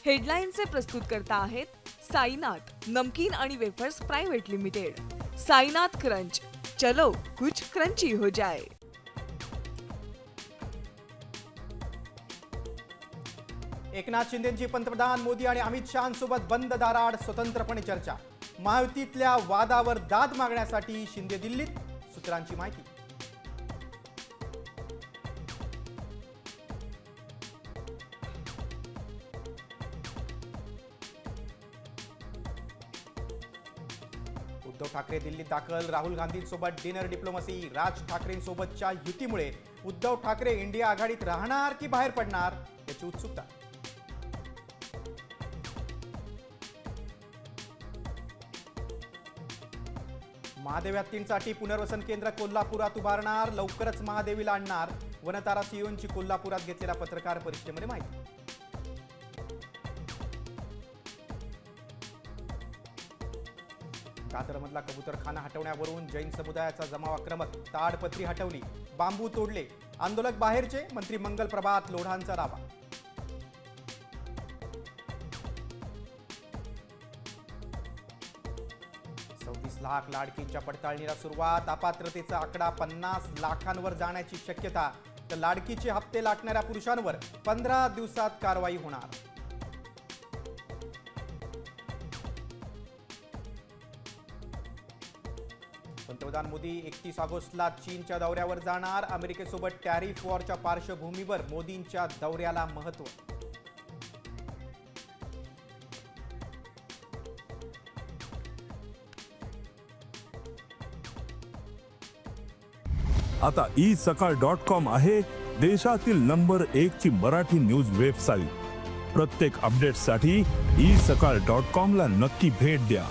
हेडलाईनचे प्रस्तुतकर्ता आहेत साईनाथ नमकीन आणि wafers private limited. Sainath crunch, चलो कुछ क्रंची हो जाए। एकनाथ शिंदेंची पंतप्रधान मोदी आणि अमित शहांसोबत बंद दाराआड स्वतंत्रपणे चर्चा। महायुतीतल्या वादावर दाद मागण्यासाठी शिंदे दिल्लीत, सूत्रांची माहिती। उद्धव ठाकरे दिल्लीत दाखल, राहुल गांधींसोबत डिनर डिप्लोमसी। राज ठाकरेंसोबतच्या युतीमुळे उद्धव ठाकरे इंडिया आघाडीत राहणार की बाहेर पडणार याची उत्सुकता। महादेव हत्तींसाठी पुनर्वसन केंद्र कोल्हापुरात उभारणार, लवकरच महादेवीला आणणार। वनतारा सीओंची कोल्हापुरात घेतलेल्या पत्रकार परिषदेमध्ये माहिती। दादरमधला कबूतरखाना हटवण्यावरून जैन समुदायाचा जमाव आक्रमक। ताडपत्री हटवली, बांबू तोडले, आंदोलक बाहेरचे। मंत्री मंगल प्रभात लोढांचा दावा। लाख लाडकींच्या पडताळणीला सुरुवात। अपात्रतेचा आकडा 50 लाखांवर जाण्याची शक्यता। तर लाडकीचे हप्ते लाटणाऱ्या पुरुषांवर 15 दिवसात कारवाई होणार। पंतप्रधान मोदी 31 ऑगस्टला चीनच्या दौऱ्यावर जाणार। अमेरिकेसोबत टॅरिफ वॉरच्या पार्श्वभूमीवर मोदींच्या दौऱ्याला महत्त्व। आता isakal.com आहे देशातील नंबर 1 ची मराठी न्यूज वेबसाईट। प्रत्येक अपडेटसाठी isakal.com ला नक्की भेट द्या।